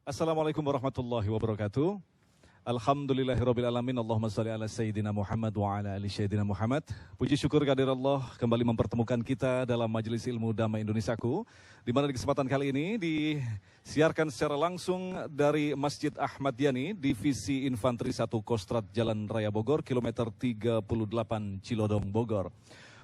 Assalamualaikum warahmatullahi wabarakatuh. Alhamdulillahirrabbilalamin. Allahumma salli ala Sayyidina Muhammad wa ala ali Sayyidina Muhammad. Puji syukur kehadirat Allah kembali mempertemukan kita dalam Majelis Ilmu Damai Indonesiaku, di mana di kesempatan kali ini disiarkan secara langsung dari Masjid Ahmad Yani, Divisi Infanteri 1 Kostrad Jalan Raya Bogor, kilometer 38 Cilodong, Bogor.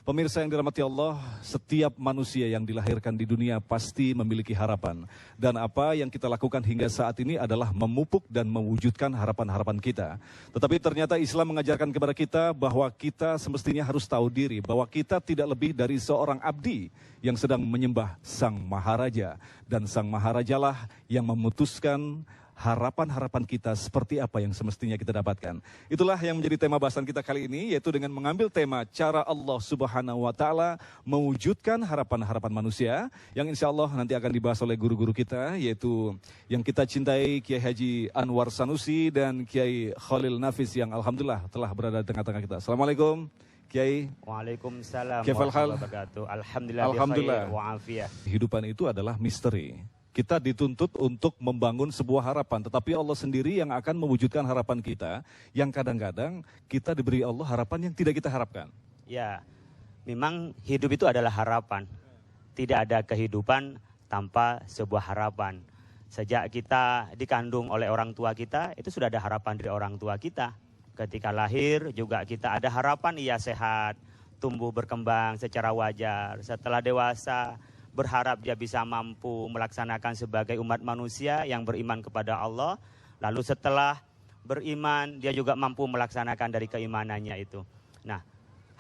Pemirsa yang dirahmati Allah, setiap manusia yang dilahirkan di dunia pasti memiliki harapan. Dan apa yang kita lakukan hingga saat ini adalah memupuk dan mewujudkan harapan-harapan kita. Tetapi ternyata Islam mengajarkan kepada kita bahwa kita semestinya harus tahu diri, bahwa kita tidak lebih dari seorang abdi yang sedang menyembah Sang Maharaja. Dan Sang Maharajalah yang memutuskan harapan-harapan kita seperti apa yang semestinya kita dapatkan. Itulah yang menjadi tema bahasan kita kali ini, yaitu dengan mengambil tema cara Allah Subhanahu wa Ta'ala mewujudkan harapan-harapan manusia, yang insya Allah nanti akan dibahas oleh guru-guru kita, yaitu yang kita cintai Kiai Haji Anwar Sanusi dan Kiai Khalil Nafis, yang alhamdulillah telah berada di tengah-tengah kita. Assalamualaikum Kiai. Waalaikumsalam warahmatullahi wabarakatuh. Alhamdulillah wa'afiyah. Kehidupan itu adalah misteri. Kita dituntut untuk membangun sebuah harapan, tetapi Allah sendiri yang akan mewujudkan harapan kita, yang kadang-kadang kita diberi Allah harapan yang tidak kita harapkan. Ya, memang hidup itu adalah harapan. Tidak ada kehidupan tanpa sebuah harapan. Sejak kita dikandung oleh orang tua kita, itu sudah ada harapan dari orang tua kita. Ketika lahir juga kita ada harapan ia sehat, tumbuh berkembang secara wajar. Setelah dewasa, berharap dia bisa mampu melaksanakan sebagai umat manusia yang beriman kepada Allah. Lalu setelah beriman, dia juga mampu melaksanakan dari keimanannya itu. Nah,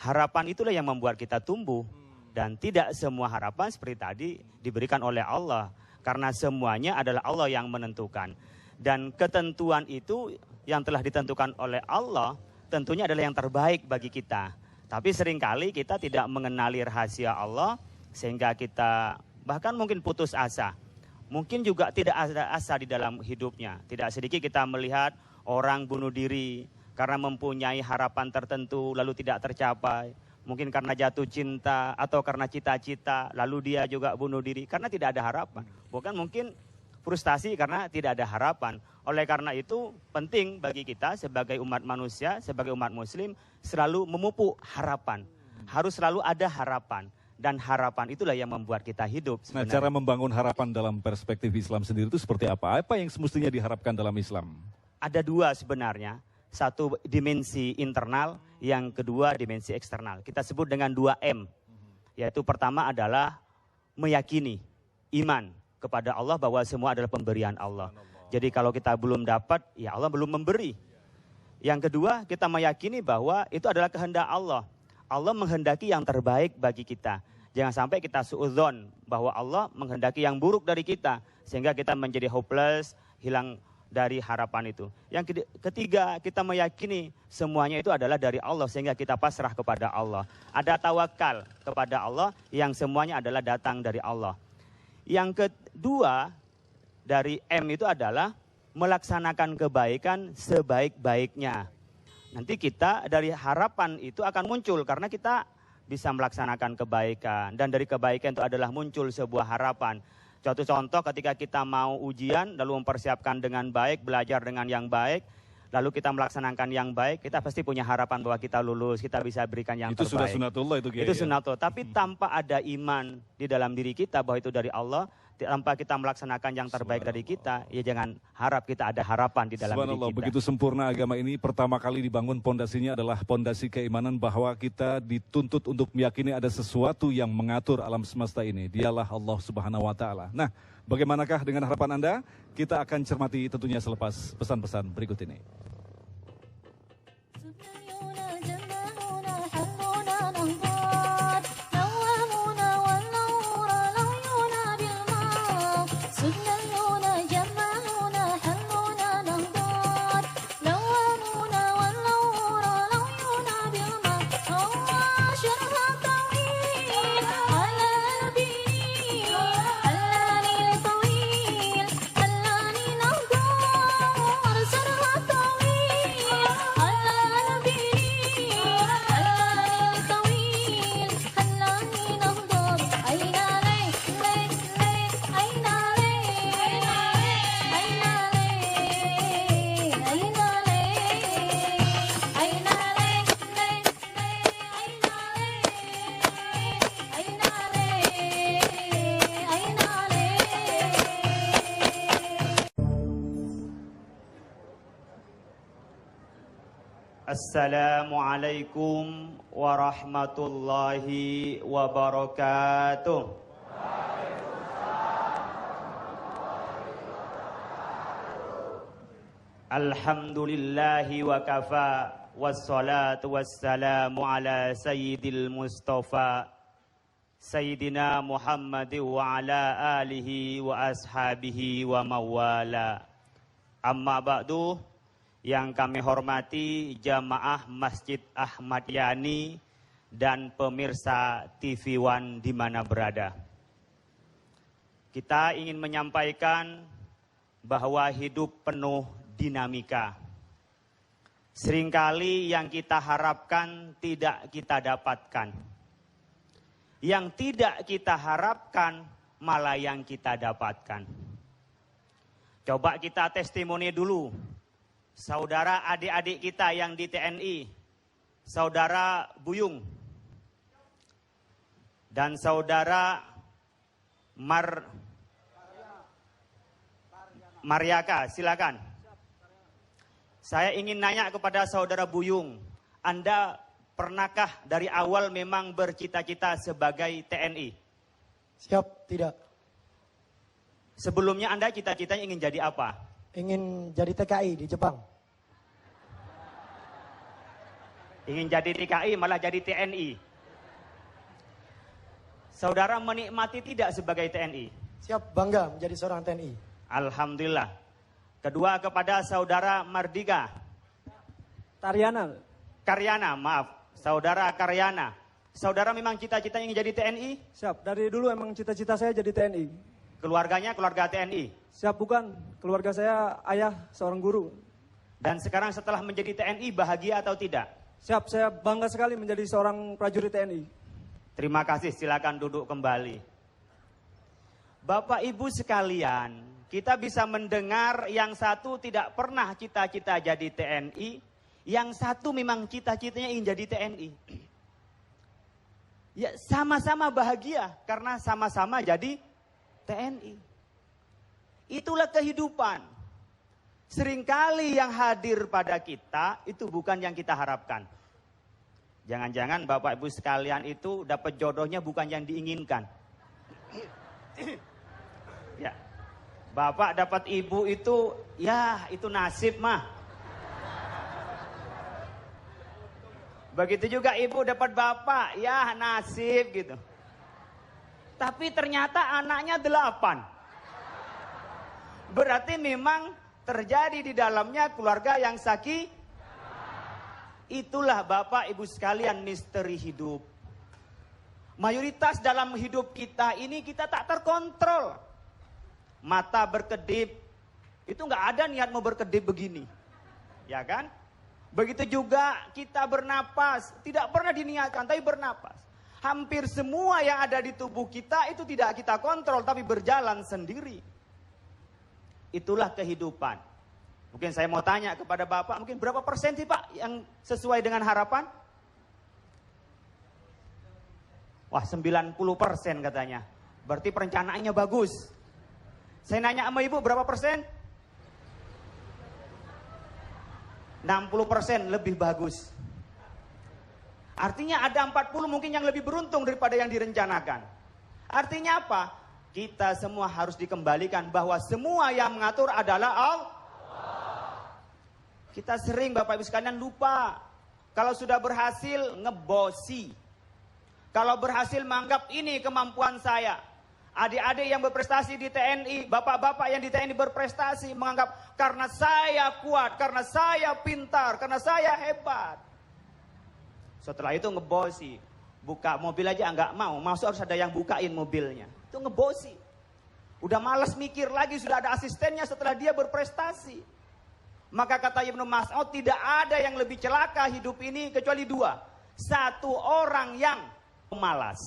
harapan itulah yang membuat kita tumbuh. Dan tidak semua harapan seperti tadi diberikan oleh Allah. Karena semuanya adalah Allah yang menentukan. Dan ketentuan itu yang telah ditentukan oleh Allah tentunya adalah yang terbaik bagi kita. Tapi seringkali kita tidak mengenali rahasia Allah, sehingga kita bahkan mungkin putus asa. Mungkin juga tidak ada asa di dalam hidupnya. Tidak sedikit kita melihat orang bunuh diri karena mempunyai harapan tertentu lalu tidak tercapai. Mungkin karena jatuh cinta atau karena cita-cita lalu dia juga bunuh diri karena tidak ada harapan. Bukan mungkin frustasi karena tidak ada harapan. Oleh karena itu penting bagi kita sebagai umat manusia, sebagai umat muslim selalu memupuk harapan. Harus selalu ada harapan. Dan harapan itulah yang membuat kita hidup sebenarnya. Nah, cara membangun harapan dalam perspektif Islam sendiri itu seperti apa? Apa yang semestinya diharapkan dalam Islam? Ada dua sebenarnya. Satu dimensi internal, yang kedua dimensi eksternal. Kita sebut dengan 2M. Yaitu pertama adalah meyakini, iman kepada Allah bahwa semua adalah pemberian Allah. Jadi kalau kita belum dapat, ya Allah belum memberi. Yang kedua, kita meyakini bahwa itu adalah kehendak Allah. Allah menghendaki yang terbaik bagi kita. Jangan sampai kita suudzon bahwa Allah menghendaki yang buruk dari kita. Sehingga kita menjadi hopeless, hilang dari harapan itu. Yang ketiga, kita meyakini semuanya itu adalah dari Allah. Sehingga kita pasrah kepada Allah. Ada tawakal kepada Allah yang semuanya adalah datang dari Allah. Yang kedua dari M itu adalah melaksanakan kebaikan sebaik-baiknya. Nanti kita dari harapan itu akan muncul karena kita bisa melaksanakan kebaikan. Dan dari kebaikan itu adalah muncul sebuah harapan. Suatu contoh ketika kita mau ujian lalu mempersiapkan dengan baik, belajar dengan yang baik. Lalu kita melaksanakan yang baik, kita pasti punya harapan bahwa kita lulus, kita bisa berikan yang itu terbaik. Itu sudah sunatullah itu. Itu sunatullah. Tapi tanpa ada iman di dalam diri kita bahwa itu dari Allah, tanpa kita melaksanakan yang terbaik dari kita, ya jangan harap kita ada harapan di dalam diri kita. Begitu sempurna agama ini, pertama kali dibangun pondasinya adalah pondasi keimanan bahwa kita dituntut untuk meyakini ada sesuatu yang mengatur alam semesta ini. Dialah Allah Subhanahu wa Ta'ala. Nah, bagaimanakah dengan harapan Anda? Kita akan cermati tentunya selepas pesan-pesan berikut ini. طويل خلاني نهضة Assalamualaikum warahmatullahi wabarakatuh. Alhamdulillahi wa kafa, wassalatu wassalamu ala sayyidil mustafa Sayyidina Muhammad wa ala alihi wa ashabihi wa mawala. Amma ba'du, yang kami hormati jamaah Masjid Ahmad Yani dan pemirsa TV One di mana berada. Kita ingin menyampaikan bahwa hidup penuh dinamika. Seringkali yang kita harapkan tidak kita dapatkan. Yang tidak kita harapkan malah yang kita dapatkan. Coba kita testimoni dulu. Saudara adik-adik kita yang di TNI, Saudara Buyung dan Saudara Mariaka, silakan. Saya ingin nanya kepada Saudara Buyung, Anda pernahkah dari awal memang bercita-cita sebagai TNI? Siap, tidak. Sebelumnya Anda cita-citanya ingin jadi apa? Ingin jadi TKI di Jepang. Ingin jadi TKI malah jadi TNI. Saudara menikmati tidak sebagai TNI? Siap, bangga menjadi seorang TNI. Alhamdulillah. Kedua kepada Saudara Mardika. Karyana, maaf. Saudara Karyana. Saudara memang cita-cita ingin jadi TNI? Siap, dari dulu emang cita-cita saya jadi TNI. Keluarganya keluarga TNI? Siap, bukan. Keluarga saya ayah seorang guru. Dan sekarang setelah menjadi TNI bahagia atau tidak? Siap, saya bangga sekali menjadi seorang prajurit TNI. Terima kasih, silakan duduk kembali. Bapak Ibu sekalian, kita bisa mendengar yang satu tidak pernah cita-cita jadi TNI, yang satu memang cita-citanya ingin jadi TNI. Ya, sama-sama bahagia karena sama-sama jadi TNI. Itulah kehidupan. Seringkali yang hadir pada kita itu bukan yang kita harapkan. Jangan-jangan Bapak Ibu sekalian itu dapat jodohnya bukan yang diinginkan. Ya. Bapak dapat ibu itu, ya itu nasib mah. Begitu juga ibu dapat bapak, ya nasib gitu. Tapi ternyata anaknya 8. Berarti memang terjadi di dalamnya keluarga yang sakit. Itulah Bapak Ibu sekalian misteri hidup. Mayoritas dalam hidup kita ini kita tak terkontrol. Mata berkedip, itu nggak ada niat mau berkedip begini. Ya kan? Begitu juga kita bernapas, tidak pernah diniatkan tapi bernapas. Hampir semua yang ada di tubuh kita itu tidak kita kontrol tapi berjalan sendiri. Itulah kehidupan. Mungkin saya mau tanya kepada Bapak, mungkin berapa persen sih Pak yang sesuai dengan harapan? Wah 90% katanya. Berarti perencanaannya bagus. Saya nanya sama Ibu berapa persen? 60% lebih bagus. Artinya ada 40 mungkin yang lebih beruntung daripada yang direncanakan. Artinya apa? Kita semua harus dikembalikan bahwa semua yang mengatur adalah Allah. Kita sering Bapak Ibu sekalian lupa. Kalau sudah berhasil ngebosi. Kalau berhasil menganggap ini kemampuan saya. Adik-adik yang berprestasi di TNI, bapak-bapak yang di TNI berprestasi menganggap karena saya kuat, karena saya pintar, karena saya hebat. Setelah itu ngebosi. Buka mobil aja nggak mau, masuk harus ada yang bukain mobilnya. Itu ngebosi. Udah malas mikir lagi, sudah ada asistennya setelah dia berprestasi. Maka kata Ibnu Mas'ud, tidak ada yang lebih celaka hidup ini kecuali 2. Satu orang yang pemalas.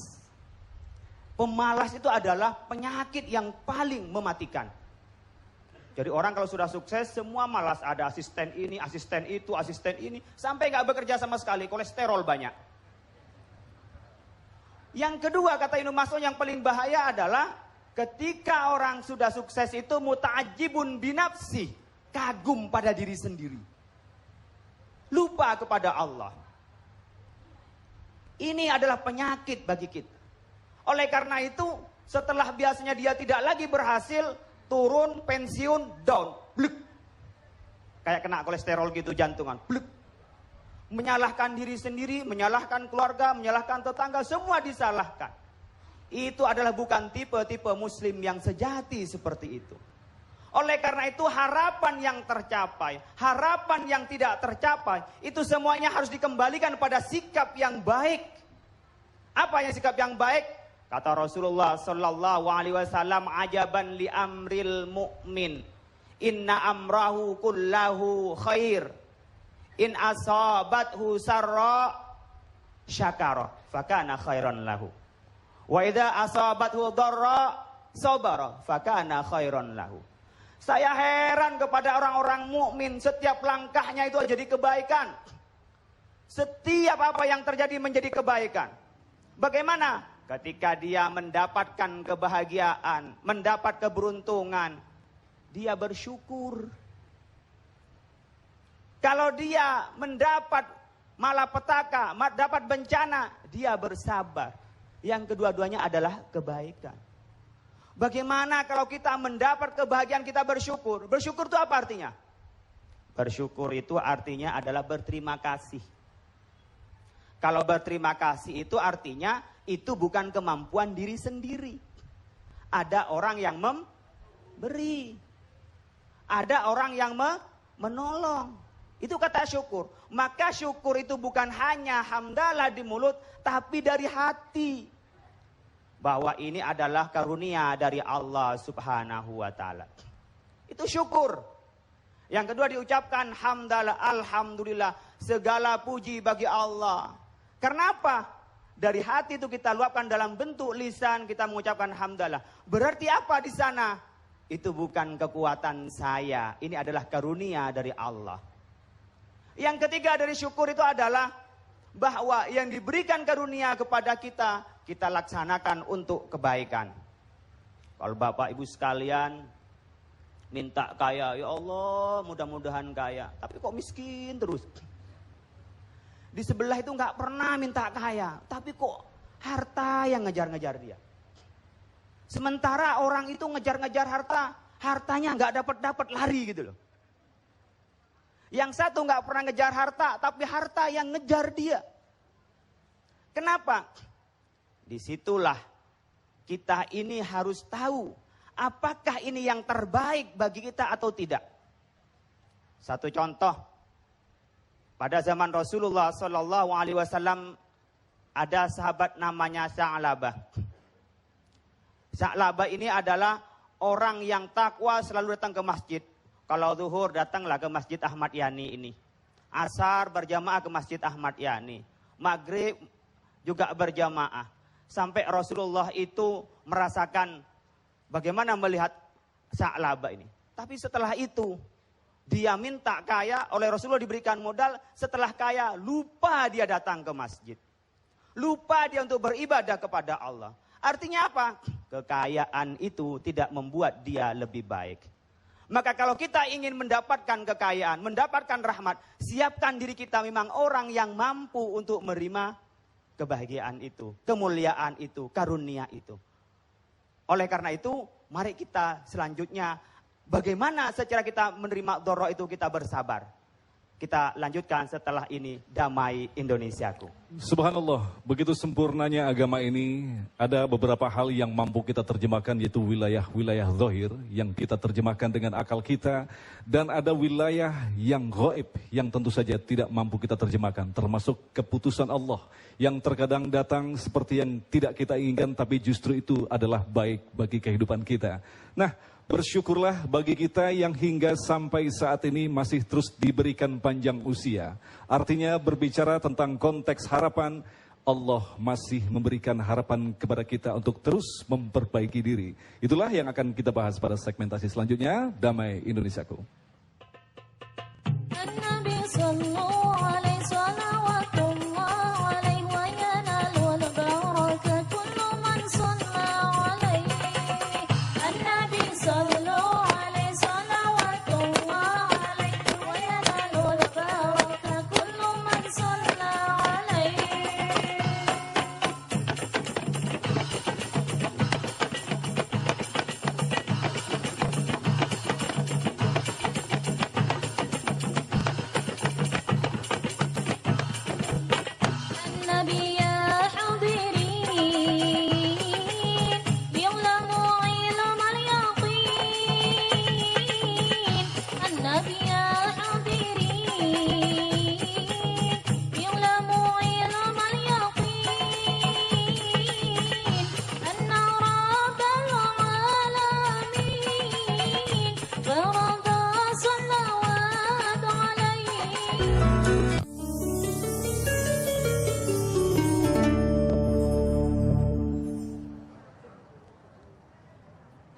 Pemalas itu adalah penyakit yang paling mematikan. Jadi orang kalau sudah sukses semua malas, ada asisten ini, asisten itu, asisten ini, sampai nggak bekerja sama sekali, kolesterol banyak. Yang kedua kata Ibnu Mas'ud yang paling bahaya adalah ketika orang sudah sukses itu muta'ajjibun binafsi, kagum pada diri sendiri. lupa kepada Allah. Ini adalah penyakit bagi kita. Oleh karena itu, setelah biasanya dia tidak lagi berhasil, turun, pensiun, down, bluk. Kayak kena kolesterol gitu, jantungan, bluk. Menyalahkan diri sendiri, menyalahkan keluarga, menyalahkan tetangga, semua disalahkan. Itu adalah bukan tipe-tipe muslim yang sejati seperti itu. Oleh karena itu harapan yang tercapai, harapan yang tidak tercapai, itu semuanya harus dikembalikan pada sikap yang baik. Apa yang sikap yang baik? Kata Rasulullah sallallahu alaihi wasallam, ajaban li amril mu'min, inna amrahu kullahu khair, in asabathu sarra syakara fakana khairan lahu, wa idza asabathu dharra sabara fakana khairan lahu. Saya heran kepada orang-orang mukmin, setiap langkahnya itu jadi kebaikan. Setiap apa yang terjadi menjadi kebaikan. Bagaimana? Ketika dia mendapatkan kebahagiaan, mendapat keberuntungan, dia bersyukur. Kalau dia mendapat malapetaka, dapat bencana, dia bersabar. Yang kedua-duanya adalah kebaikan. Bagaimana kalau kita mendapat kebahagiaan, kita bersyukur? Bersyukur itu apa artinya? Bersyukur itu artinya adalah berterima kasih. Kalau berterima kasih itu artinya itu bukan kemampuan diri sendiri. Ada orang yang memberi. Ada orang yang menolong. Itu kata syukur. Maka syukur itu bukan hanya hamdalah di mulut, tapi dari hati. Bahwa ini adalah karunia dari Allah subhanahu wa ta'ala. Itu syukur. Yang kedua diucapkan hamdalah, alhamdulillah, segala puji bagi Allah. Kenapa? Dari hati itu kita luapkan dalam bentuk lisan, kita mengucapkan hamdalah. Berarti apa di sana? Itu bukan kekuatan saya, ini adalah karunia dari Allah. Yang ketiga dari syukur itu adalah bahwa yang diberikan karunia kepada kita, kita laksanakan untuk kebaikan. Kalau Bapak Ibu sekalian minta kaya, ya Allah mudah-mudahan kaya, tapi kok miskin terus. Di sebelah itu nggak pernah minta kaya, tapi kok harta yang ngejar-ngejar dia. Sementara orang itu ngejar-ngejar harta, hartanya nggak dapat lari gitu loh. Yang satu nggak pernah ngejar harta, tapi harta yang ngejar dia. Kenapa? Disitulah kita ini harus tahu apakah ini yang terbaik bagi kita atau tidak. Satu contoh, pada zaman Rasulullah Sallallahu Alaihi Wasallam ada sahabat namanya Sa'labah. Sa'labah ini adalah orang yang takwa, selalu datang ke masjid. Kalau zuhur datanglah ke Masjid Ahmad Yani ini. Asar berjamaah ke Masjid Ahmad Yani. Maghrib juga berjamaah. Sampai Rasulullah itu merasakan bagaimana melihat Sa'labah ini. Tapi setelah itu dia minta kaya, oleh Rasulullah diberikan modal. Setelah kaya lupa dia datang ke masjid. Lupa dia untuk beribadah kepada Allah. Artinya apa? Kekayaan itu tidak membuat dia lebih baik. Maka kalau kita ingin mendapatkan kekayaan, mendapatkan rahmat, siapkan diri kita memang orang yang mampu untuk menerima kebahagiaan itu, kemuliaan itu, karunia itu. Oleh karena itu, mari kita selanjutnya, bagaimana secara kita menerima dhara itu kita bersabar. Kita lanjutkan setelah ini, damai Indonesiaku. Subhanallah, begitu sempurnanya agama ini, ada beberapa hal yang mampu kita terjemahkan, yaitu wilayah-wilayah zahir yang kita terjemahkan dengan akal kita, dan ada wilayah yang gaib yang tentu saja tidak mampu kita terjemahkan, termasuk keputusan Allah yang terkadang datang seperti yang tidak kita inginkan, tapi justru itu adalah baik bagi kehidupan kita. Nah, bersyukurlah bagi kita yang hingga sampai saat ini masih terus diberikan panjang usia. Artinya berbicara tentang konteks harapan, Allah masih memberikan harapan kepada kita untuk terus memperbaiki diri. Itulah yang akan kita bahas pada segmentasi selanjutnya, Damai Indonesiaku.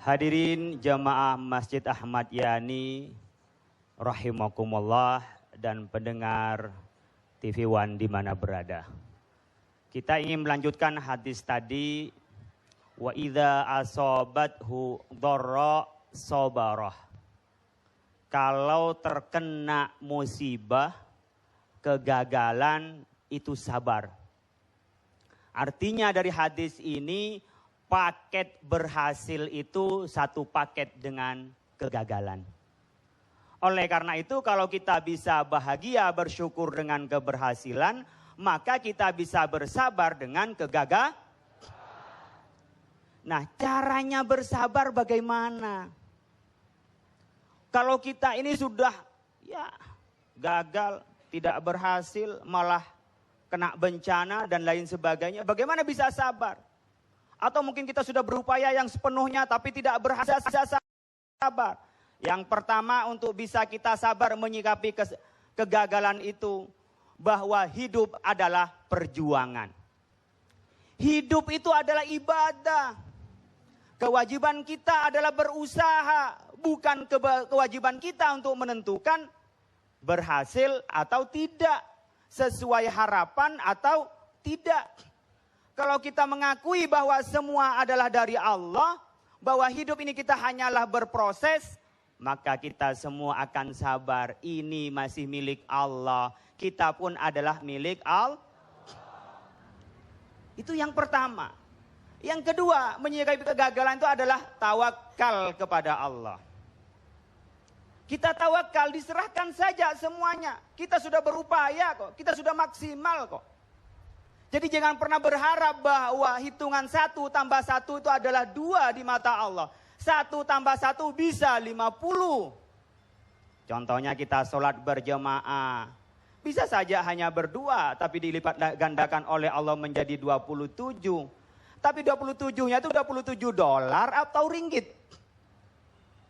Hadirin jamaah Masjid Ahmad Yani rahimakumullah dan pendengar TV One di mana berada. Kita ingin melanjutkan hadis tadi, wa idza asobathu dharra sabarah. Kalau terkena musibah, kegagalan, itu sabar. Artinya dari hadis ini, paket berhasil itu satu paket dengan kegagalan. Oleh karena itu kalau kita bisa bahagia bersyukur dengan keberhasilan, maka kita bisa bersabar dengan kegagalan. Nah, caranya bersabar bagaimana? Kalau kita ini sudah gagal, tidak berhasil, malah kena bencana dan lain sebagainya, bagaimana bisa sabar? Atau mungkin kita sudah berupaya yang sepenuhnya tapi tidak berhasil sabar. Yang pertama untuk bisa kita sabar menyikapi kegagalan itu, bahwa hidup adalah perjuangan. Hidup itu adalah ibadah. Kewajiban kita adalah berusaha, bukan kewajiban kita untuk menentukan berhasil atau tidak, sesuai harapan atau tidak. Kalau kita mengakui bahwa semua adalah dari Allah, bahwa hidup ini kita hanyalah berproses, maka kita semua akan sabar. Ini masih milik Allah. Kita pun adalah milik Allah. Itu yang pertama. Yang kedua, menyikapi kegagalan itu adalah tawakal kepada Allah. Kita tawakal, diserahkan saja semuanya. Kita sudah berupaya kok, kita sudah maksimal kok. Jadi jangan pernah berharap bahwa hitungan 1 tambah 1 itu adalah 2 di mata Allah. 1 tambah 1 bisa 50. Contohnya kita sholat berjamaah. Bisa saja hanya berdua, tapi dilipat gandakan oleh Allah menjadi 27. Tapi 27-nya itu 27 dolar atau ringgit.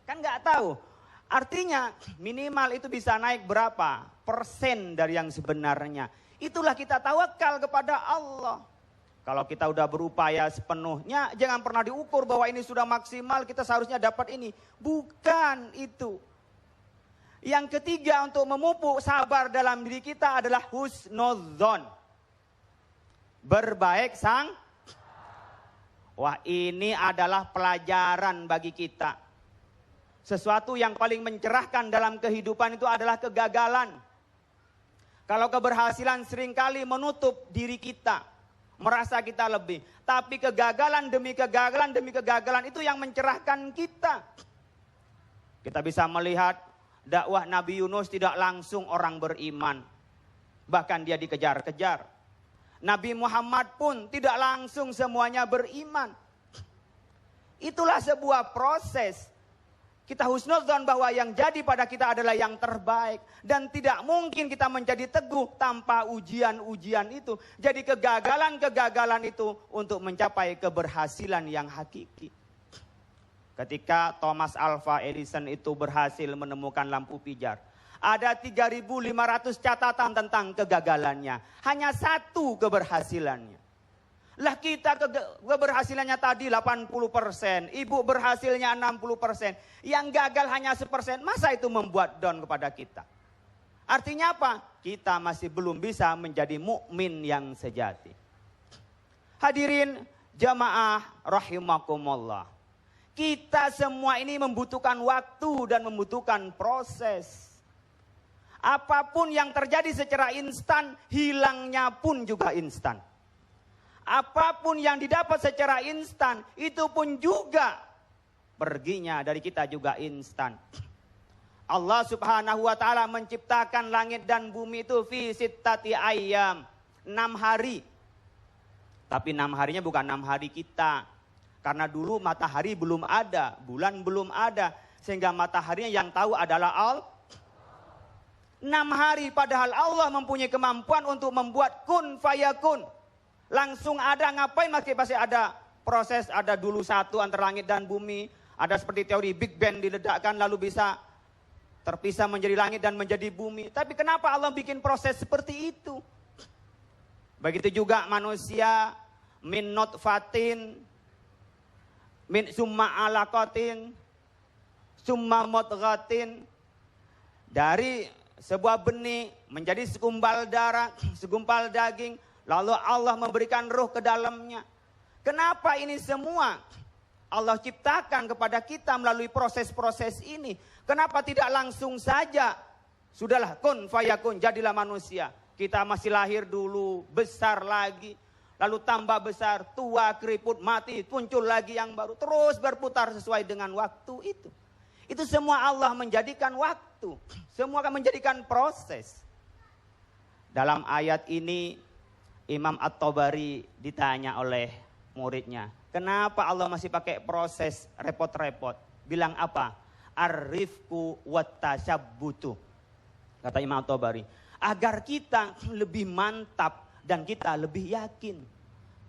Kan nggak tahu. Artinya minimal itu bisa naik berapa persen dari yang sebenarnya. Itulah kita tawakal kepada Allah. Kalau kita udah berupaya sepenuhnya, jangan pernah diukur bahwa ini sudah maksimal, kita seharusnya dapat ini. Bukan itu. Yang ketiga untuk memupuk sabar dalam diri kita adalah husnudzon. Berbaik sang. Wah, ini adalah pelajaran bagi kita. Sesuatu yang paling mencerahkan dalam kehidupan itu adalah kegagalan. Kalau keberhasilan seringkali menutup diri kita, merasa kita lebih. Tapi kegagalan demi kegagalan demi kegagalan itu yang mencerahkan kita. Kita bisa melihat dakwah Nabi Yunus tidak langsung orang beriman. Bahkan dia dikejar-kejar. Nabi Muhammad pun tidak langsung semuanya beriman. Itulah sebuah proses. Kita husnudzon bahwa yang jadi pada kita adalah yang terbaik. Dan tidak mungkin kita menjadi teguh tanpa ujian-ujian itu. Jadi kegagalan-kegagalan itu untuk mencapai keberhasilan yang hakiki. Ketika Thomas Alva Edison itu berhasil menemukan lampu pijar. Ada 3.500 catatan tentang kegagalannya. Hanya 1 keberhasilannya. Lah kita keberhasilannya tadi 80%, ibu berhasilnya 60%, yang gagal hanya 1%, masa itu membuat down kepada kita? Artinya apa? Kita masih belum bisa menjadi mukmin yang sejati. Hadirin jamaah rahimakumullah. Kita semua ini membutuhkan waktu dan membutuhkan proses. Apapun yang terjadi secara instan, hilangnya pun juga instan. Apapun yang didapat secara instan, itu pun juga perginya dari kita juga instan. Allah subhanahu wa ta'ala menciptakan langit dan bumi itu fi sittati ayyam, 6 hari. Tapi 6 harinya bukan 6 hari kita. Karena dulu matahari belum ada, bulan belum ada. Sehingga mataharinya yang tahu adalah Allah. 6 hari padahal Allah mempunyai kemampuan untuk membuat kun fayakun. Langsung ada, ngapain masih ada proses, ada dulu satu antara langit dan bumi. Ada seperti teori Big Bang diledakkan lalu bisa terpisah menjadi langit dan menjadi bumi. Tapi kenapa Allah bikin proses seperti itu? Begitu juga manusia min nutfatin min summa alaqatin summa mudghatin, dari sebuah benih menjadi segumpal darah, segumpal daging, lalu Allah memberikan ruh ke dalamnya. Kenapa ini semua Allah ciptakan kepada kita melalui proses-proses ini? Kenapa tidak langsung saja? Sudahlah, kun fayakun, jadilah manusia. Kita masih lahir dulu, besar lagi, lalu tambah besar, tua, keriput, mati, muncul lagi yang baru, terus berputar sesuai dengan waktu itu. Itu semua Allah menjadikan waktu, semua akan menjadikan proses. Dalam ayat ini Imam At-Tabari ditanya oleh muridnya, kenapa Allah masih pakai proses repot-repot? Bilang apa? Ar-rifqu wat-tashabbutu. Kata Imam At-Tabari, agar kita lebih mantap dan kita lebih yakin.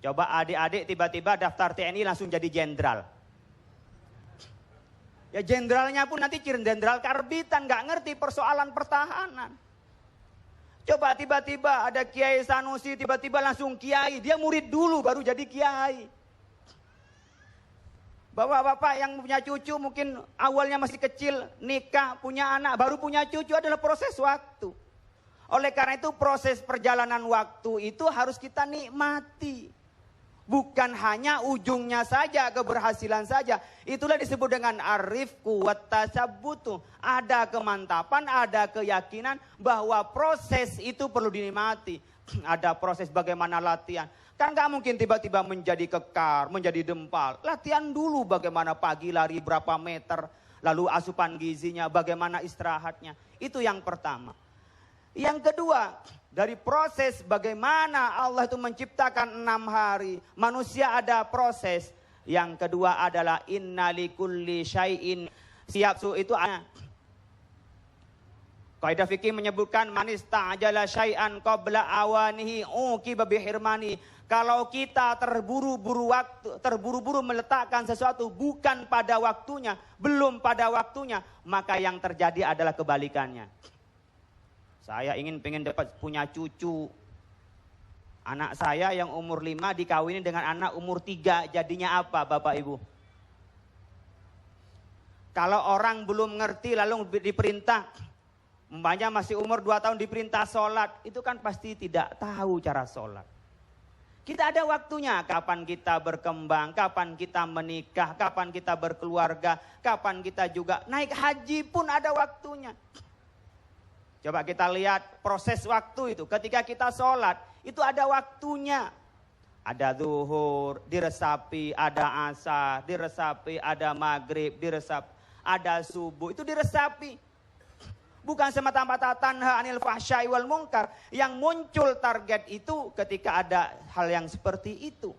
Coba adik-adik tiba-tiba daftar TNI langsung jadi jenderal. Ya jenderalnya pun nanti jenderal karbitan, nggak ngerti persoalan pertahanan. Coba tiba-tiba ada Kiai Sanusi, tiba-tiba langsung Kiai. Dia murid dulu baru jadi Kiai. Bapak-bapak yang punya cucu mungkin awalnya masih kecil, nikah, punya anak, baru punya cucu adalah proses waktu. Oleh karena itu proses perjalanan waktu itu harus kita nikmati. Bukan hanya ujungnya saja, keberhasilan saja. Itulah disebut dengan arifku wattasabbutu. Ada kemantapan, ada keyakinan bahwa proses itu perlu dinikmati. Ada proses bagaimana latihan. Kan gak mungkin tiba-tiba menjadi kekar, menjadi dempal. Latihan dulu bagaimana pagi lari berapa meter. Lalu asupan gizinya, bagaimana istirahatnya. Itu yang pertama. Yang kedua, dari proses bagaimana Allah itu menciptakan 6 hari. Manusia ada proses. Yang kedua adalah innalikulli syai'in. Siap itu kaidah fikih menyebutkan manis ta'jala syai'an qabla awanihi uqiba bihirmani. Kalau kita terburu-buru meletakkan sesuatu bukan pada waktunya, belum pada waktunya, maka yang terjadi adalah kebalikannya. Saya pengen dapat punya cucu. Anak saya yang umur 5 dikawinin dengan anak umur 3. Jadinya apa Bapak Ibu? Kalau orang belum ngerti lalu diperintah. Umpamanya masih umur 2 tahun diperintah sholat. Itu kan pasti tidak tahu cara sholat. Kita ada waktunya. Kapan kita berkembang, kapan kita menikah, kapan kita berkeluarga, kapan kita juga naik haji pun ada waktunya. Coba kita lihat proses waktu itu. Ketika kita sholat, itu ada waktunya. Ada zuhur, diresapi, ada asar, diresapi, ada maghrib, diresapi, ada subuh, itu diresapi. Bukan semata-mata tanha anil fahsyai wal munkar. Yang muncul target itu ketika ada hal yang seperti itu.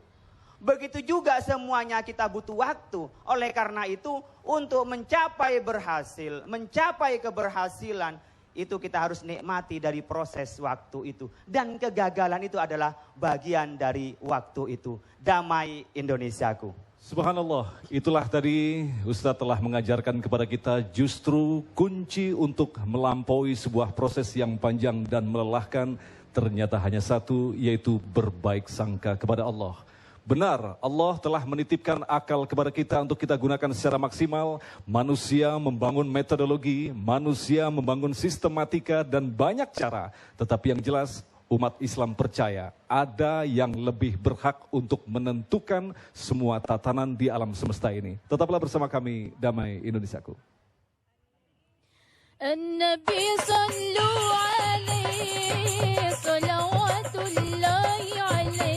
Begitu juga semuanya kita butuh waktu. Oleh karena itu, untuk mencapai keberhasilan, itu kita harus nikmati dari proses waktu itu. Dan kegagalan itu adalah bagian dari waktu itu. Damai Indonesiaku. Subhanallah, itulah tadi Ustadz telah mengajarkan kepada kita justru kunci untuk melampaui sebuah proses yang panjang dan melelahkan ternyata hanya satu, yaitu berbaik sangka kepada Allah. Benar, Allah telah menitipkan akal kepada kita untuk kita gunakan secara maksimal. Manusia membangun metodologi, manusia membangun sistematika dan banyak cara. Tetapi yang jelas umat Islam percaya ada yang lebih berhak untuk menentukan semua tatanan di alam semesta ini. Tetaplah bersama kami, Damai Indonesiaku. An-Nabi sallu alaihi salawatullahi alaihi.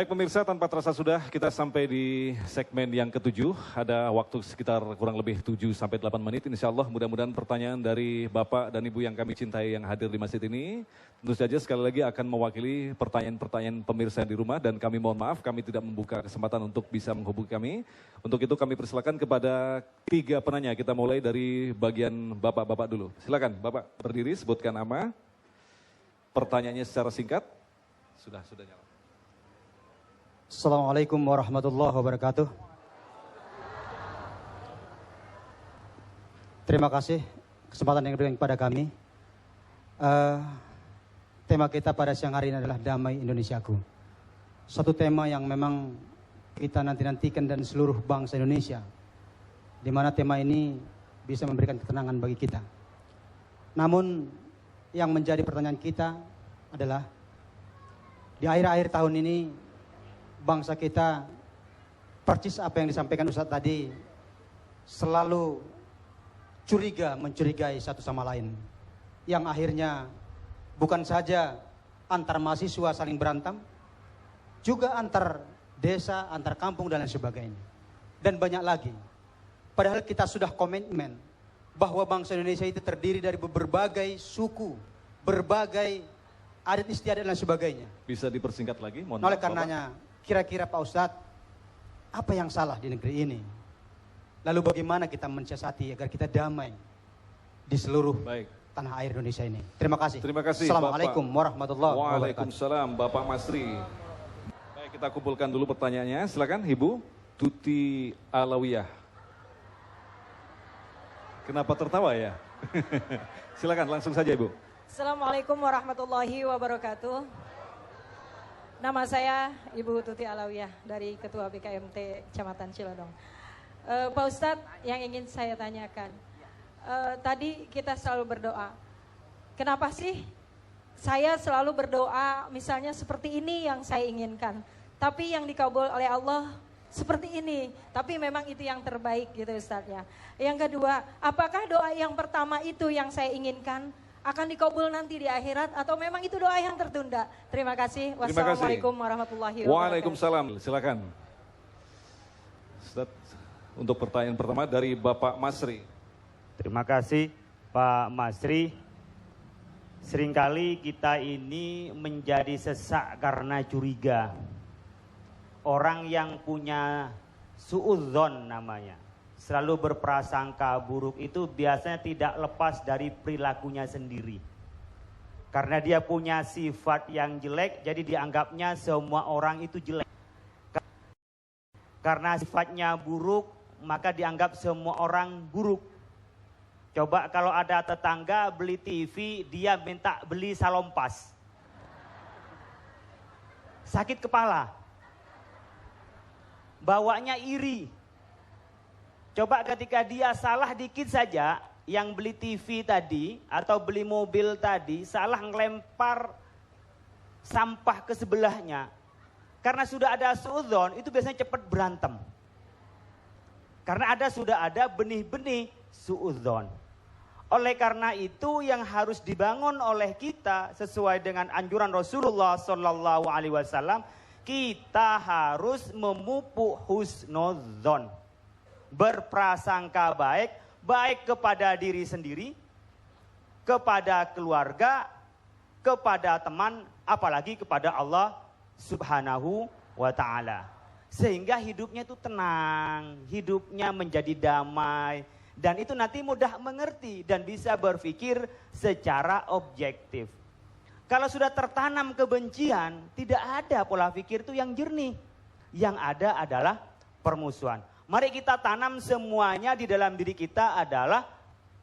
Baik pemirsa, tanpa terasa sudah kita sampai di segmen yang ke-7. Ada waktu sekitar kurang lebih 7-8 menit. Insya Allah mudah-mudahan pertanyaan dari Bapak dan Ibu yang kami cintai yang hadir di masjid ini tentu saja sekali lagi akan mewakili pertanyaan-pertanyaan pemirsa di rumah, dan kami mohon maaf kami tidak membuka kesempatan untuk bisa menghubungi kami. Untuk itu kami persilakan kepada 3 penanya. Kita mulai dari bagian Bapak-Bapak dulu. Silakan Bapak berdiri, sebutkan nama, pertanyaannya secara singkat. Sudah nyala. Assalamualaikum warahmatullahi wabarakatuh. Terima kasih kesempatan yang diberikan kepada kami. Tema kita pada siang hari ini adalah Damai Indonesiaku. Satu tema yang memang kita nanti-nantikan dan seluruh bangsa Indonesia, di mana tema ini bisa memberikan ketenangan bagi kita. Namun yang menjadi pertanyaan kita adalah di akhir-akhir tahun ini bangsa kita, percis apa yang disampaikan Ustadz tadi, selalu mencurigai satu sama lain. Yang akhirnya bukan saja antar mahasiswa saling berantem, juga antar desa, antar kampung dan lain sebagainya. Dan banyak lagi. Padahal kita sudah komitmen bahwa bangsa Indonesia itu terdiri dari berbagai suku, berbagai adat istiadat dan lain sebagainya. Bisa dipersingkat lagi? Mohon Oleh maaf, karenanya, kira-kira Pak Ustadz, apa yang salah di negeri ini? Lalu bagaimana kita mensiasati agar kita damai di seluruh tanah air Indonesia ini? Terima kasih. Terima kasih. Assalamualaikum warahmatullahi wabarakatuh. Waalaikumsalam Bapak Masri. Baik, kita kumpulkan dulu pertanyaannya. Silakan Ibu Tuti Alawiyah. Kenapa tertawa ya? Silakan langsung saja Ibu. Assalamualaikum warahmatullahi wabarakatuh. Nama saya Ibu Tuti Alawiyah dari Ketua BKMT Kecamatan Cilodong. Pak Ustadz, yang ingin saya tanyakan, tadi kita selalu berdoa. Kenapa sih saya selalu berdoa misalnya seperti ini yang saya inginkan, tapi yang dikabul oleh Allah seperti ini, tapi memang itu yang terbaik gitu Ustadz ya. Yang kedua, apakah doa yang pertama itu yang saya inginkan akan dikabul nanti di akhirat, atau memang itu doa yang tertunda? Terima kasih. Wassalamualaikum warahmatullahi wabarakatuh. Waalaikumsalam. Silakan. Ustaz, untuk pertanyaan pertama dari Bapak Masri. Terima kasih Pak Masri. Seringkali kita ini menjadi sesak karena curiga. Orang yang punya suudzon namanya, selalu berprasangka buruk, itu biasanya tidak lepas dari perilakunya sendiri. Karena dia punya sifat yang jelek, jadi dianggapnya semua orang itu jelek. Karena sifatnya buruk, maka dianggap semua orang buruk. Coba kalau ada tetangga beli TV, dia minta beli salompas. Sakit kepala. Bawanya iri. Coba ketika dia salah dikit saja, yang beli TV tadi atau beli mobil tadi salah ngelempar sampah ke sebelahnya. Karena sudah ada suudzon, itu biasanya cepat berantem. Karena sudah ada benih-benih suudzon. Oleh karena itu yang harus dibangun oleh kita sesuai dengan anjuran Rasulullah SAW, kita harus memupuk husnudzon. Berprasangka baik, baik kepada diri sendiri, kepada keluarga, kepada teman, apalagi kepada Allah Subhanahu wa ta'ala. Sehingga hidupnya itu tenang, hidupnya menjadi damai, dan itu nanti mudah mengerti dan bisa berpikir secara objektif. Kalau sudah tertanam kebencian, tidak ada pola pikir itu yang jernih. Yang ada adalah permusuhan. Mari kita tanam semuanya di dalam diri kita adalah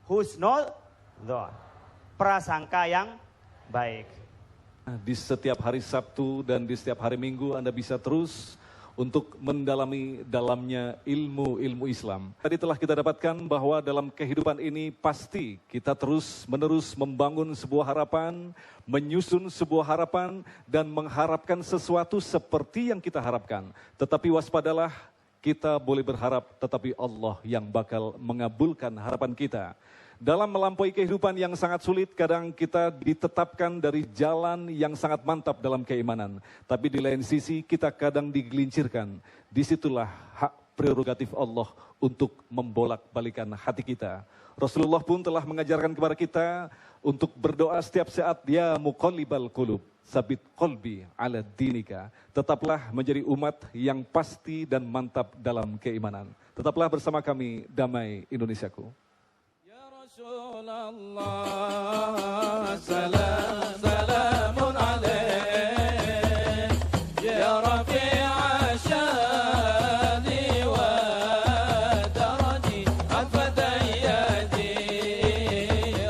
husnudzon, prasangka yang baik. Di setiap hari Sabtu dan di setiap hari Minggu Anda bisa terus untuk mendalami dalamnya ilmu Islam. Tadi telah kita dapatkan bahwa dalam kehidupan ini pasti kita terus-menerus membangun sebuah harapan, menyusun sebuah harapan, dan mengharapkan sesuatu seperti yang kita harapkan. Tetapi waspadalah, kita boleh berharap, tetapi Allah yang bakal mengabulkan harapan kita. Dalam melampaui kehidupan yang sangat sulit, kadang kita ditetapkan dari jalan yang sangat mantap dalam keimanan. Tapi di lain sisi kita kadang digelincirkan. Disitulah hak prerogatif Allah untuk membolak-balikan hati kita. Rasulullah pun telah mengajarkan kepada kita untuk berdoa setiap saat, ya muqallibal qulub, sabit qalbi ala dinika. Tetaplah menjadi umat yang pasti dan mantap dalam keimanan. Tetaplah bersama kami, Damai Indonesiaku. Ya Rasulullah, salam salamun alaik, ya Rafi'a syadi wa daraji, atfatan yadi,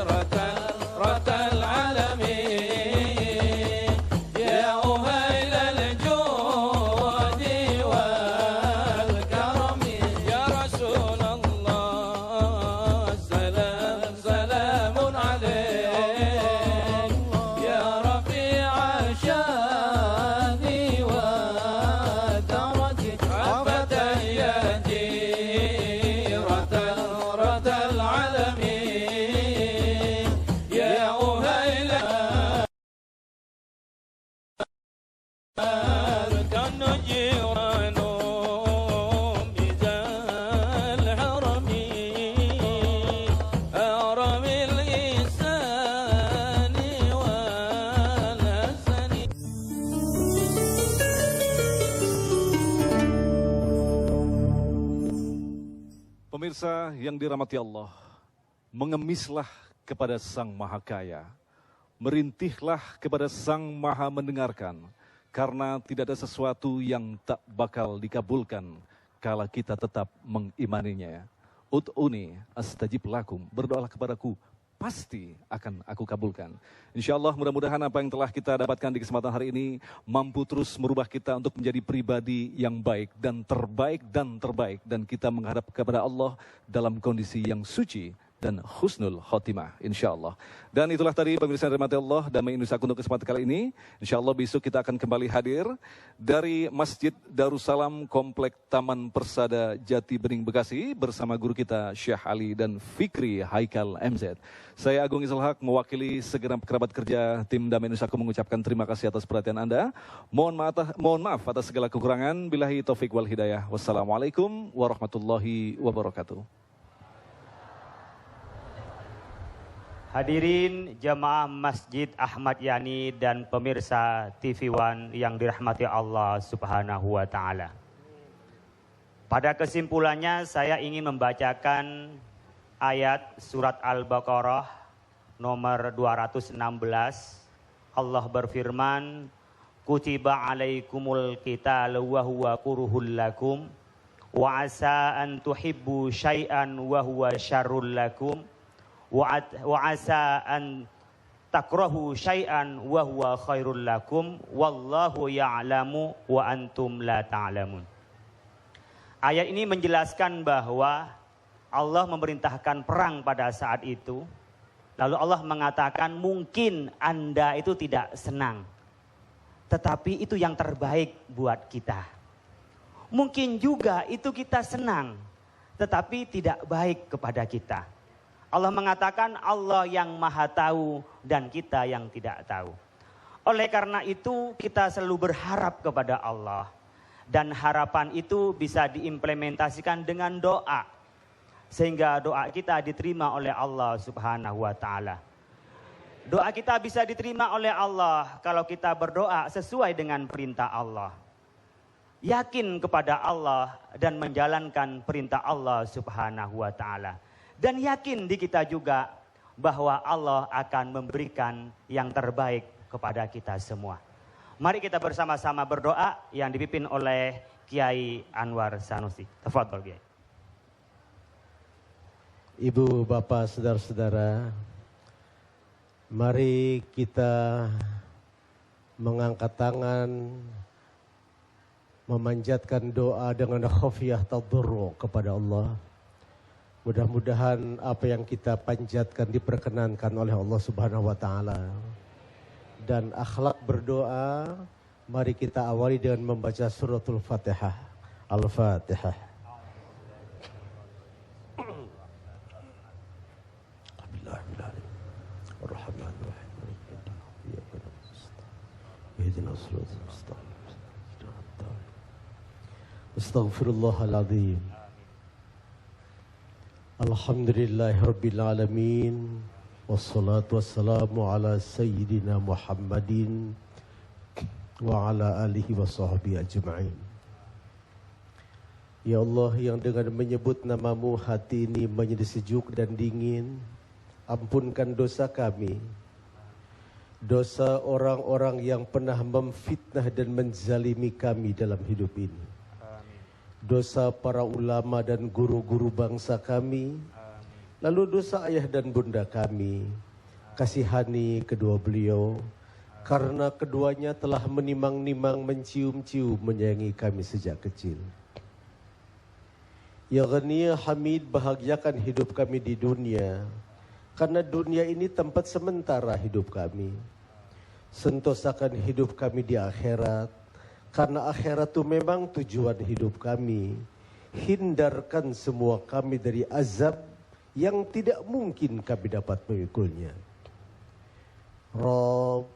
ratal alamin, ya uhailal judi wal karami, ya Rasulullah, salam salamun alaik, ya Rafi'a syadi wa daraji, atfatan yadi, ratal alamin, ya uhailal كان جيران بذا الحرم حرم الإحسان والحسن. Pemirsa yang dirahmati Allah, mengemislah kepada Sang Maha Kaya, merintihlah kepada Sang Maha Mendengarkan, karena tidak ada sesuatu yang tak bakal dikabulkan kala kita tetap mengimaninya. Ud'uni astajib lakum, berdoalah kepadaku, pasti akan aku kabulkan. Insya Allah mudah-mudahan apa yang telah kita dapatkan di kesempatan hari ini mampu terus merubah kita untuk menjadi pribadi yang baik dan terbaik dan kita menghadap kepada Allah dalam kondisi yang suci dan husnul khotimah, insya Allah. Dan itulah tadi pemirsa yang dirahmati Allah, Damai Indonesia untuk kesempatan kali ini. Insya Allah besok kita akan kembali hadir dari Masjid Darussalam Komplek Taman Persada Jati Bening Bekasi bersama guru kita Syekh Ali dan Fikri Haikal MZ. Saya Agung Islhaq mewakili segenap kerabat kerja tim Damai Indonesia mengucapkan terima kasih atas perhatian Anda. Mohon maaf atas segala kekurangan. Billahi taufik wal hidayah. Wassalamualaikum warahmatullahi wabarakatuh. Hadirin jamaah Masjid Ahmad Yani dan pemirsa TV One yang dirahmati Allah Subhanahu wa Ta'ala. Pada kesimpulannya saya ingin membacakan ayat surat Al-Baqarah nomor 216. Allah berfirman, Kutiba alaikumul qitalu wa huwa kuruhul lakum wa asa an tuhibbu syai'an wa huwa syarrul lakum wa asa an takrahu syai'an wa huwa khairul lakum wallahu ya'lamu wa antum la ta'lamun. Ayat ini menjelaskan bahwa Allah memerintahkan perang pada saat itu. Lalu Allah mengatakan mungkin Anda itu tidak senang, tetapi itu yang terbaik buat kita. Mungkin juga itu kita senang, tetapi tidak baik kepada kita. Allah mengatakan Allah yang maha tahu dan kita yang tidak tahu. Oleh karena itu kita selalu berharap kepada Allah. Dan harapan itu bisa diimplementasikan dengan doa. Sehingga doa kita diterima oleh Allah Subhanahu wa Ta'ala. Doa kita bisa diterima oleh Allah kalau kita berdoa sesuai dengan perintah Allah. Yakin kepada Allah dan menjalankan perintah Allah Subhanahu wa Ta'ala. Dan yakin di kita juga bahwa Allah akan memberikan yang terbaik kepada kita semua. Mari kita bersama-sama berdoa yang dipimpin oleh Kiai Anwar Sanusi. Tafadhol Kiai. Ibu, bapak, saudara-saudara, mari kita mengangkat tangan, memanjatkan doa dengan khafiyah tadarru kepada Allah. Mudah-mudahan apa yang kita panjatkan diperkenankan oleh Allah Subhanahu wa Ta'ala. Dan akhlak berdoa, mari kita awali dengan membaca suratul Fatihah. Al-Fatihah. Astaghfirullahaladzim. Alhamdulillahirrabbilalamin. Wassalatu wassalamu ala Sayyidina Muhammadin wa ala alihi wa sahbihi ajma'in. Ya Allah, yang dengan menyebut namamu hati ini menjadi sejuk dan dingin, ampunkan dosa kami, dosa orang-orang yang pernah memfitnah dan menzalimi kami dalam hidup ini, dosa para ulama dan guru-guru bangsa kami, lalu dosa ayah dan bunda kami. Kasihani kedua beliau, karena keduanya telah menimang-nimang, mencium-cium, menyayangi kami sejak kecil. Ya Ghani Hamid, bahagiakan hidup kami di dunia, karena dunia ini tempat sementara hidup kami. Sentosakan hidup kami di akhirat, karena akhirat itu memang tujuan hidup kami. Hindarkan semua kami dari azab yang tidak mungkin kami dapat mengikulnya. Rabb,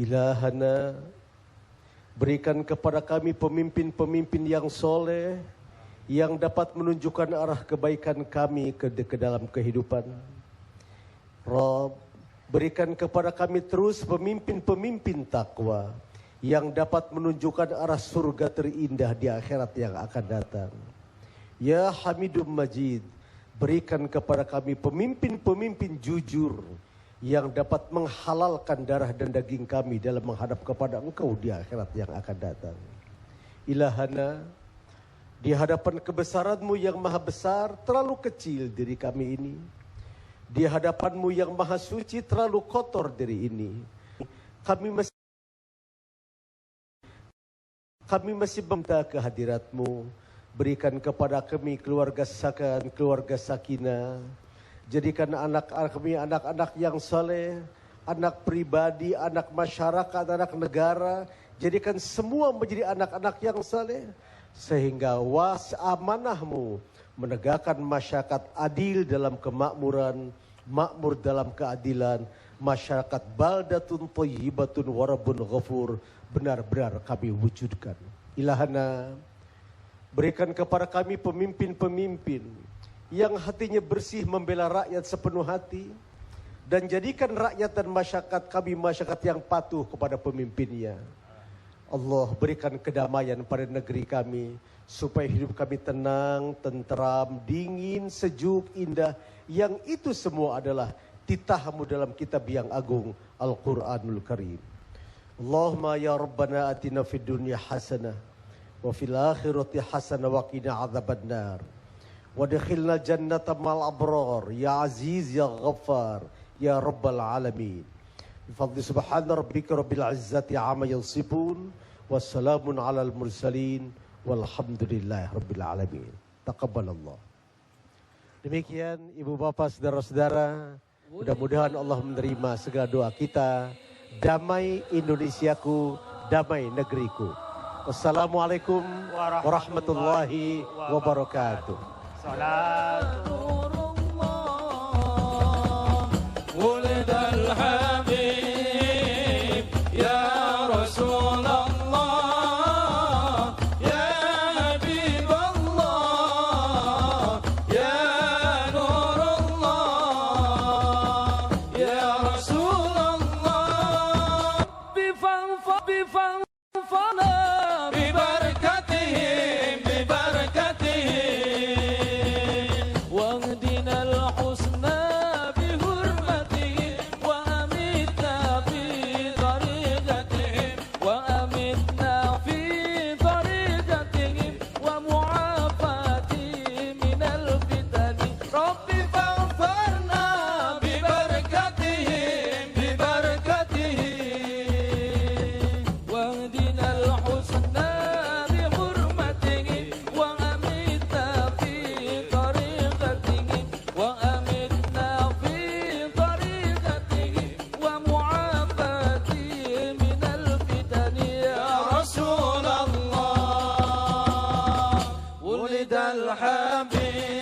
Ilahana, berikan kepada kami pemimpin-pemimpin yang soleh, yang dapat menunjukkan arah kebaikan kami ke dalam kehidupan. Rabb, berikan kepada kami terus pemimpin-pemimpin takwa, yang dapat menunjukkan arah surga terindah di akhirat yang akan datang. Ya Hamidum Majid, berikan kepada kami pemimpin-pemimpin jujur, yang dapat menghalalkan darah dan daging kami dalam menghadap kepada Engkau di akhirat yang akan datang. Ilahana, di hadapan kebesaran-Mu yang maha besar, terlalu kecil diri kami ini. Di hadapan-Mu yang maha suci, terlalu kotor diri ini. Kami masih meminta kehadirat-Mu. Berikan kepada kami keluarga Sakan, keluarga Sakinah. Jadikan anak kami anak-anak yang saleh, anak pribadi, anak masyarakat, anak negara. Jadikan semua menjadi anak-anak yang saleh, sehingga amanah-Mu menegakkan masyarakat adil dalam kemakmuran, makmur dalam keadilan, masyarakat baldatun thayyibatun warabun ghafur, benar-benar kami wujudkan. Ilahana, berikan kepada kami pemimpin-pemimpin yang hatinya bersih membela rakyat sepenuh hati, dan jadikan rakyat dan masyarakat kami masyarakat yang patuh kepada pemimpinnya. Allah, berikan kedamaian pada negeri kami, supaya hidup kami tenang, tentram, dingin, sejuk, indah, yang itu semua adalah titah-Mu dalam kitab yang agung, Al-Quranul Karim. Allahumma ya Rabbana atina fid dunya hasanah, wa fil akhirati hasanah, wa qina adzabannar. Wadkhilna jannata mal abrar, ya aziz ya ghaffar ya rabbal alamin. Bifadli subhana rabbika rabbil izzati amma yasifun, wassalamun alal mursalin, walhamdulillahi rabbil alamin. Taqabbalallah. Demikian ibu bapak saudara-saudara, mudah-mudahan Allah menerima segala doa kita. Damai Indonesiaku, damai negeriku. Wassalamualaikum warahmatullahi wabarakatuh. صلاة ولد الحبيب يا رسول الله يا حبيب الله يا نور الله يا رسول الله بفنفنا ببركتهم واهدنا الحسنى بحرمتهم وأمتنا في طريقتهم وأمتنا في طريقتهم ومعافاتهم من الفتن رب فاغفرنا ببركتهم واهدنا الحسنى بحرمتهم وأمتنا في طريقتهم وأمتنا في طريقتهم ومعافاتهم من الفتن يا رسول الله ولد الحبيب